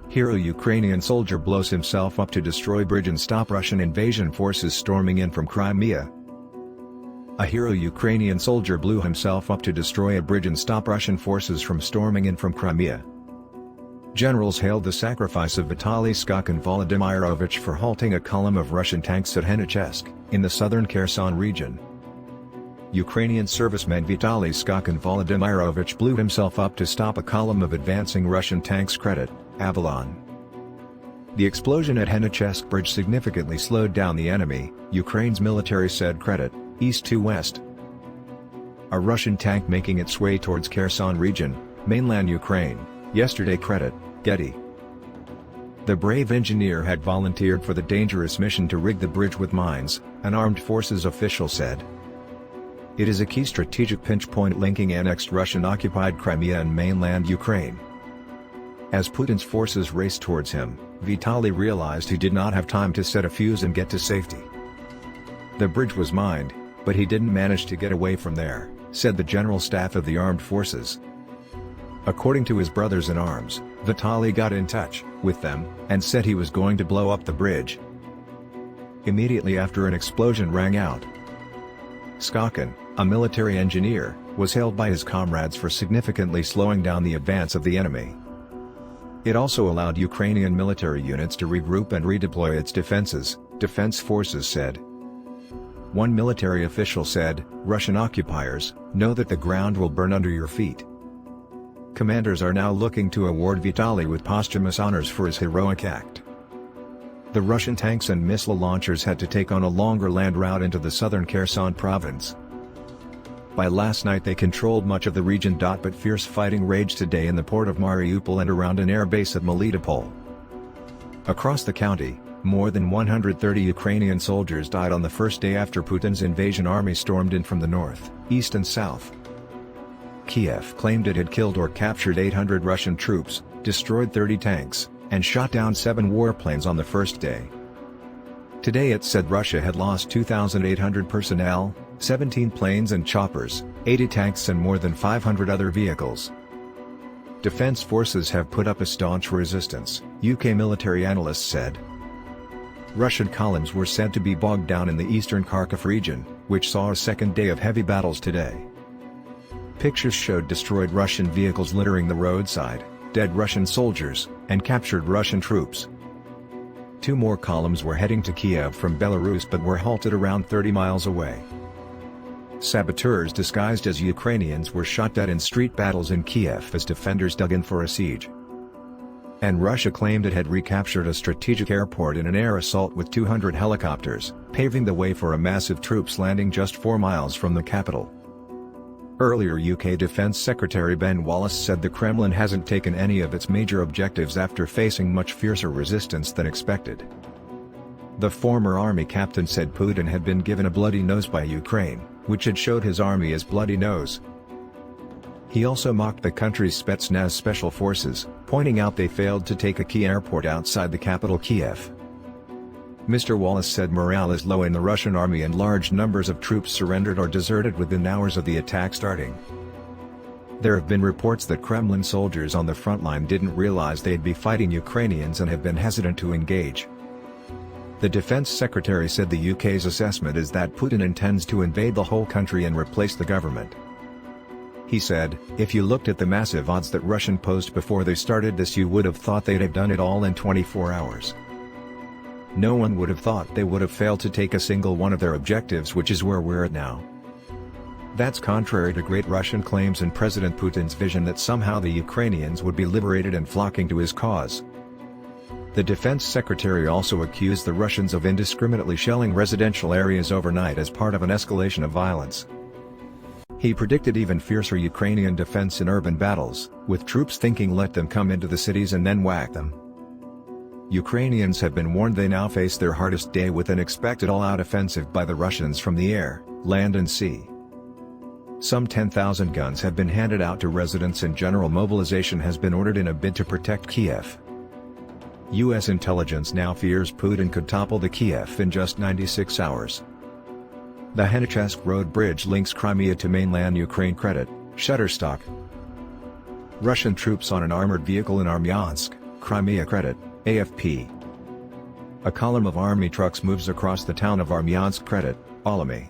Hero Ukrainian soldier blows himself up to destroy bridge and stop Russian invasion forces storming in from Crimea. A hero Ukrainian soldier blew himself up to destroy a bridge and stop Russian forces from storming in from Crimea. Generals hailed the sacrifice of Vitaly Skakun Volodymyrovych for halting a column of Russian tanks at Henichesk, in the southern Kherson region. Ukrainian serviceman Vitaly Skakun Volodymyrovych blew himself up to stop a column of advancing Russian tanks. Avalon. The explosion at Henichesk bridge significantly slowed down the enemy, Ukraine's military said. East to west. A Russian tank making its way towards Kherson region, mainland Ukraine, yesterday. Getty. The brave engineer had volunteered for the dangerous mission to rig the bridge with mines, an armed forces official said. It is a key strategic pinch point linking annexed Russian-occupied Crimea and mainland Ukraine. As Putin's forces raced towards him, Vitaliy realized he did not have time to set a fuse and get to safety. The bridge was mined, but he didn't manage to get away from there, said the General Staff of the Armed Forces. According to his brothers-in-arms, Vitaliy got in touch with them and said he was going to blow up the bridge. Immediately after an explosion rang out. Skakun, a military engineer, was hailed by his comrades for significantly slowing down the advance of the enemy. It also allowed Ukrainian military units to regroup and redeploy its defenses, defense forces said. One military official said, Russian occupiers know that the ground will burn under your feet. Commanders are now looking to award Vitaliy with posthumous honors for his heroic act. The Russian tanks and missile launchers had to take on a longer land route into the southern Kherson province. By last night they controlled much of the region. But fierce fighting raged today in the port of Mariupol and around an air base at Melitopol. Across the county, more than 130 Ukrainian soldiers died on the first day after Putin's invasion army stormed in from the north, east and south. Kiev claimed it had killed or captured 800 Russian troops, destroyed 30 tanks, and shot down 7 warplanes on the first day. Today it said Russia had lost 2,800 personnel, 17 planes and choppers, 80 tanks and more than 500 other vehicles. Defense forces have put up a staunch resistance, UK military analysts said. Russian columns were said to be bogged down in the eastern Kharkiv region, which saw a second day of heavy battles today. Pictures showed destroyed Russian vehicles littering the roadside, dead Russian soldiers, and captured Russian troops. 2 more columns were heading to Kiev from Belarus but were halted around 30 miles away. Saboteurs disguised as Ukrainians were shot dead in street battles in Kiev as defenders dug in for a siege. And Russia claimed it had recaptured a strategic airport in an air assault with 200 helicopters, paving the way for a massive troops landing just 4 miles from the capital. Earlier UK Defence Secretary Ben Wallace said the Kremlin hasn't taken any of its major objectives after facing much fiercer resistance than expected. The former army captain said Putin had been given a bloody nose by Ukraine, which had showed his army as bloody nose. He also mocked the country's Spetsnaz special forces, pointing out they failed to take a key airport outside the capital Kiev. Mr. Wallace said morale is low in the Russian army and large numbers of troops surrendered or deserted within hours of the attack starting. There have been reports that Kremlin soldiers on the front line didn't realize they'd be fighting Ukrainians and have been hesitant to engage. The defense secretary said the UK's assessment is that Putin intends to invade the whole country and replace the government. He said, if you looked at the massive odds that Russia posed before they started this, you would have thought they'd have done it all in 24 hours. No one would have thought they would have failed to take a single one of their objectives, which is where we're at now. That's contrary to great Russian claims and President Putin's vision that somehow the Ukrainians would be liberated and flocking to his cause. The defense secretary also accused the Russians of indiscriminately shelling residential areas overnight as part of an escalation of violence. He predicted even fiercer Ukrainian defense in urban battles, with troops thinking let them come into the cities and then whack them. Ukrainians have been warned they now face their hardest day with an expected all-out offensive by the Russians from the air, land and sea. Some 10,000 guns have been handed out to residents and general mobilization has been ordered in a bid to protect Kiev. U.S. intelligence now fears Putin could topple the Kiev in just 96 hours. The Henichesk road bridge links Crimea to mainland Ukraine. Shutterstock. Russian troops on an armored vehicle in Armyansk, Crimea Credit, AFP. A column of army trucks moves across the town of Armyansk Credit, Olomy.